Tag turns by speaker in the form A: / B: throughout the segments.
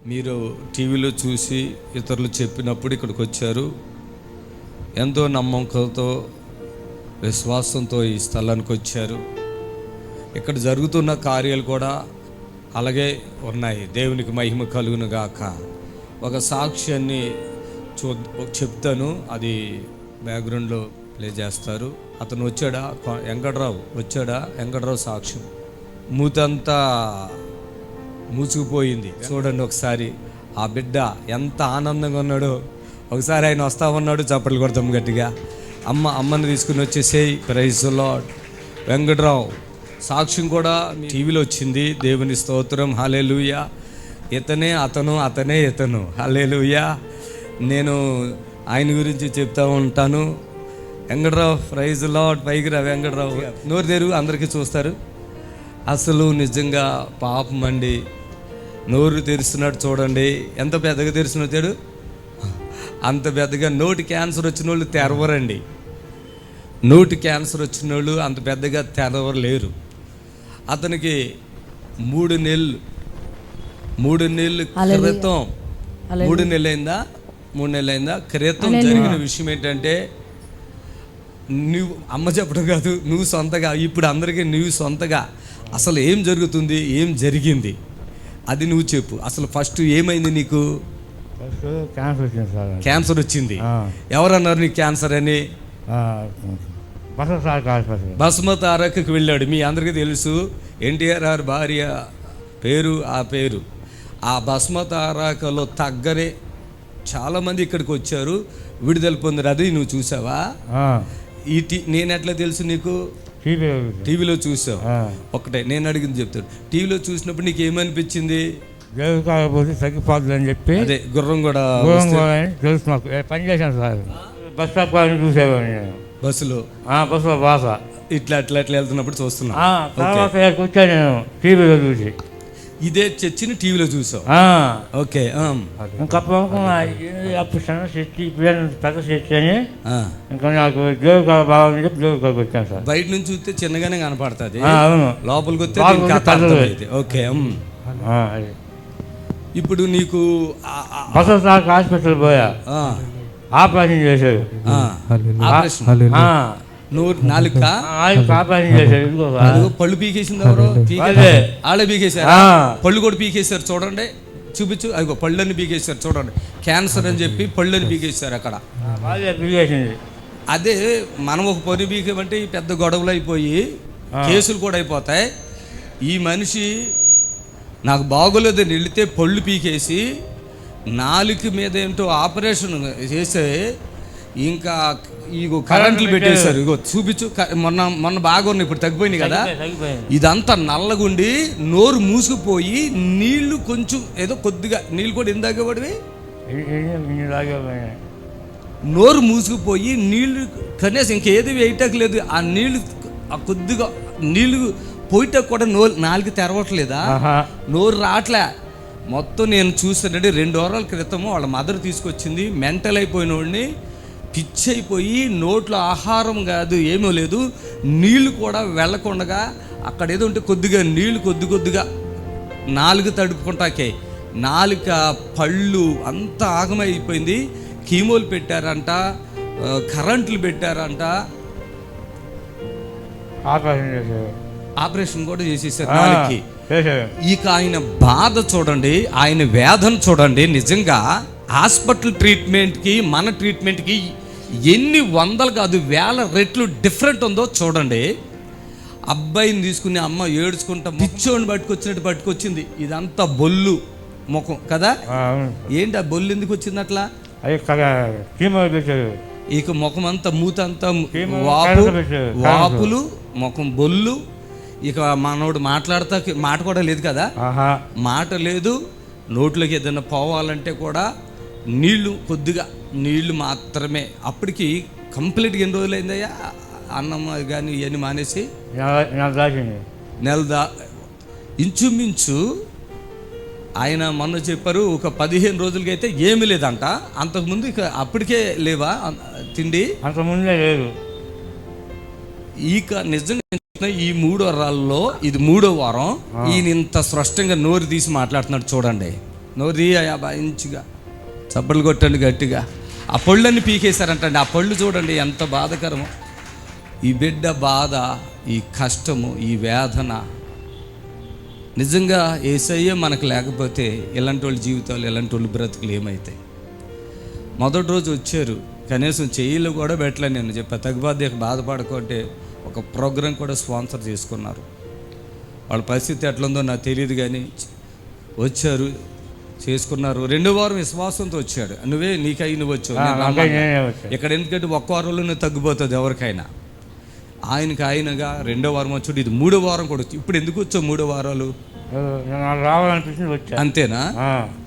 A: మీరు టీవీలో చూసి ఇతరులు చెప్పినప్పుడు ఇక్కడికి వచ్చారు. ఎంతో నమ్మకంతో విశ్వాసంతో ఈ స్థలానికి వచ్చారు. ఇక్కడ జరుగుతున్న కార్యాలు కూడా అలాగే ఉన్నాయి. దేవునికి మహిమ కలుగును గాక. ఒక సాక్ష్యాన్ని చెప్తాను, అది బ్యాక్గ్రౌండ్లో ప్లే చేస్తారు. అతను వచ్చాడా, వెంకటరావు సాక్ష్యం. మూతంతా మూసుకుపోయింది. చూడండి ఒకసారి ఆ బిడ్డ ఎంత ఆనందంగా ఉన్నాడో. ఒకసారి ఆయన వస్తా ఉన్నాడు, చప్పట్లు కొడతాం గట్టిగా. అమ్మని తీసుకుని వచ్చేసేయి. Praise the Lord. వెంకటరావు సాక్ష్యం కూడా టీవీలో వచ్చింది. దేవుని స్తోత్రం. హల్లెలూయా. అతనే ఇతను. హల్లెలూయా. నేను ఆయన గురించి చెప్తా ఉంటాను. Venkatarao, praise the lord. పైకి రా వెంకటరావు. నోరు తెరుగు, అందరికీ చూస్తారు. అసలు నిజంగా పాపం అండి. నోరు తెరుస్తున్నాడు చూడండి, ఎంత పెద్దగా తెరుస్తున్నాడు. అంత పెద్దగా. నోటి క్యాన్సర్ వచ్చిన వాళ్ళు తెరవరండి. నోటి క్యాన్సర్ వచ్చిన వాళ్ళు అంత పెద్దగా తెరవలేరు. అతనికి 3 నెలలు క్రితం 3 నెలలైందా క్రితం జరిగిన విషయం ఏంటంటే, నువ్వు అమ్మ చెప్పడం కాదు, నువ్వు సొంతగా, ఇప్పుడు అందరికీ నువ్వు సొంతగా అసలు ఏం జరుగుతుంది, ఏం జరిగింది అది నువ్వు చెప్పు. అసలు ఫస్ట్ ఏమైంది నీకు? క్యాన్సర్ వచ్చింది. ఎవరన్నారు నీకు క్యాన్సర్ అని? బస్మత్ ఆరాకకి వెళ్ళాడు. మీ అందరికీ తెలుసు, ఎన్టీఆర్ భార్య పేరు ఆ పేరు. ఆ బస్మత్ ఆరాకలో తగ్గరే చాలామంది ఇక్కడికి వచ్చారు, విడుదల పొందారు. అది నువ్వు చూసావా? నేను ఎట్లా తెలుసు నీకు? టీవీలో చూసావు. ఒకటే నేను అడిగింది చెప్తాడు. టీవీలో చూసినప్పుడు నీకు ఏమనిపించింది?
B: తగ్గిపోతుంది అని చెప్పి.
A: అదే గుర్రం కూడా
B: తెలుసు నాకు. పని చేశాను సార్. బస్ స్టాప్ చూసేవాడిని నేను.
A: బస్సులో
B: బాస
A: ఇట్లా వెళ్తున్నప్పుడు చూస్తున్నా.
B: తర్వాత వచ్చాను నేను టీవీలో చూసి.
A: ఇదే చర్చిని టీవీలో చూసావు. ఓకే.
B: ఇంకా అప్పుడు పెద్ద చర్చి అని ఇంకా నాకు దేవుడు బాగుంది చెప్పి దేవుడికి వచ్చాను సార్.
A: బయట నుంచి చూస్తే చిన్నగానే కనపడుతుంది,
B: అవును.
A: లోపలికి వస్తే ఓకే. ఇప్పుడు నీకు
B: హాస్పిటల్ పోయా, ఆపరేషన్ చేశారు.
A: నాలుక
B: ఆపరేషన్ చేశారు.
A: పళ్ళు పీకేసింది ఎవరో? ఆళ్ళే పీకేశారు. పళ్ళు కూడా పీకేశారు చూడండి, చూపించు. అదిగో పళ్ళని పీకేశారు చూడండి. క్యాన్సర్ అని చెప్పి పళ్ళని పీకేశారు అక్కడ. అదే మనం ఒక పని పీకేమంటే పెద్ద గొడవలు అయిపోయి కేసులు కూడా అయిపోతాయి. ఈ మనిషి నాకు బాగోలేదని వెళితే పళ్ళు పీకేసి నాలుక మీద ఏంటో ఆపరేషన్ చేస్తే ఇంకా ఇగో కరెంట్లు పెట్టేశారు. ఇగో చూపించు. మొన్న బాగా ఉన్నాయి, ఇప్పుడు తగ్గిపోయినాయి కదా. ఇదంతా నల్లగుండి నోరు మూసుకుపోయి నీళ్లు కొంచెం ఏదో కొద్దిగా నీళ్ళు కూడా ఇందాక పడివి. నోరు మూసుకుపోయి నీళ్లు కనీసం ఇంకేది వేయటం లేదు. ఆ నీళ్లు కొద్దిగా నీళ్లు పోయిటకు కూడా నాలుగు తెరవట్లేదా, నోరు రావట్లే. మొత్తం నేను చూసానండి. 2 వారాల క్రితము వాళ్ళ మదర్ తీసుకొచ్చింది. మెంటల్ అయిపోయిన వాడిని, పిచ్చి అయిపోయి నోట్లో ఆహారం కాదు ఏమీ లేదు, నీళ్లు కూడా వెళ్ళకుండగా అక్కడ ఏదో ఉంటే కొద్దిగా నీళ్లు కొద్దిగా నాలుగు తడుపుకుంటాకే నాలుక పళ్ళు అంతా ఆగమైపోయింది. కీమోలు పెట్టారంట, కరెంట్లు పెట్టారంట, ఆపరేషన్ కూడా చేసేసారు నాలుగుకి. ఇక ఆయన బాధ చూడండి, ఆయన వేదన చూడండి. నిజంగా హాస్పిటల్ ట్రీట్మెంట్కి మన ట్రీట్మెంట్కి ఎన్ని వందలు కాదు వేల రెట్లు డిఫరెంట్ ఉందో చూడండి. అబ్బాయిని తీసుకుని అమ్మ ఏడ్చుకుంటా పిచ్చోని పట్టుకొచ్చింది. ఇదంతా బొల్లు ముఖం కదా. ఏంటి ఆ బొల్లు ఎందుకు వచ్చింది అట్లా? ఇక ముఖం అంతా మూతంతా వాపులు, ముఖం బొల్లు. ఇక మనోడు మాట కూడా లేదు కదా, మాట లేదు. నోట్లోకి ఏదైనా పోవాలంటే కూడా కొద్దిగా నీళ్లు మాత్రమే. అప్పటికి కంప్లీట్గా ఎన్ని రోజులైందయ్యా అన్నం కానీ ఇవన్నీ మానేసి? నెల ఇంచుమించు. ఆయన మొన్న చెప్పారు ఒక 15 రోజులకైతే ఏమీ లేదంట. అంతకుముందు ఇక అప్పటికే లేవా తిండి?
B: అంతకుముందే లేదు.
A: ఇక నిజంగా ఈ 3 వారాల్లో ఇది 3వ వారం ఈయన ఇంత స్పష్టంగా నోరు తీసి మాట్లాడుతున్నాడు చూడండి. నోరియా బాయించుగా చప్పట్లు కొట్టండి గట్టిగా. ఆ పళ్ళన్నీ పీకేశారంటండి. ఆ పళ్ళు చూడండి ఎంత బాధకరమో. ఈ బిడ్డ బాధ, ఈ కష్టము, ఈ వేదన నిజంగా యేసయ్య మనకు లేకపోతే ఇలాంటి వాళ్ళ జీవితాలు, ఇలాంటి వాళ్ళ బ్రతుకులు ఏమవుతాయి? మొదటి రోజు వచ్చారు, కనీసం చెయ్యిలు కూడా పెట్టలే. నేను చెప్పా తగ్గుబాధ్యకు బాధపడకుంటే ఒక ప్రోగ్రాం కూడా స్పాన్సర్ చేసుకున్నారు. వాళ్ళ పరిస్థితి ఎట్లుందో నాకు తెలియదు, కానీ వచ్చారు, చేసుకున్నారు. 2వ వారం విశ్వాసంతో వచ్చాడు. నువ్వే నీకై నువ్వు వచ్చావు, ఇక్కడ ఎందుకంటే ఒక్క వారంలో నువ్వు తగ్గిపోతుంది ఎవరికైనా. ఆయనగా 2వ వారం వచ్చాడు. ఇది 3వ వారం కూడా వచ్చి. ఇప్పుడు ఎందుకు వచ్చావు 3 వారాలు?
B: రావాలనిపించింది వచ్చా.
A: అంతేనా?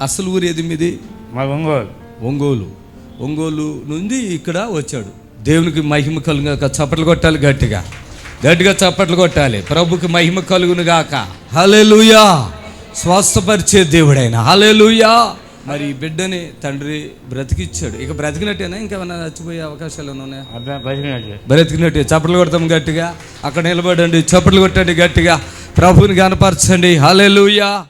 A: అసలు ఊరు ఏది మీది?
B: మా
A: ఒంగోలు నుండి ఇక్కడ వచ్చాడు. దేవునికి మహిమ కలుగుగాక. చప్పట్లు కొట్టాలి గట్టిగా చప్పట్లు కొట్టాలి. ప్రభుకి మహిమ కలుగును గాక. హల్లెలూయా. స్వస్థపరిచే దేవుడైన హల్లెలూయా. మరి ఈ బిడ్డని తండ్రి బ్రతికిచ్చాడు. ఇక బ్రతికినట్టేనా? ఇంకేమైనా చచ్చిపోయే అవకాశాలు ఉన్నాయా? బ్రతికినట్టే. చప్పట్లు కొడతాం గట్టిగా. అక్కడ నిలబడండి, చప్పట్లు కొట్టండి గట్టిగా. ప్రభుని కనపరచండి. హల్లెలూయా.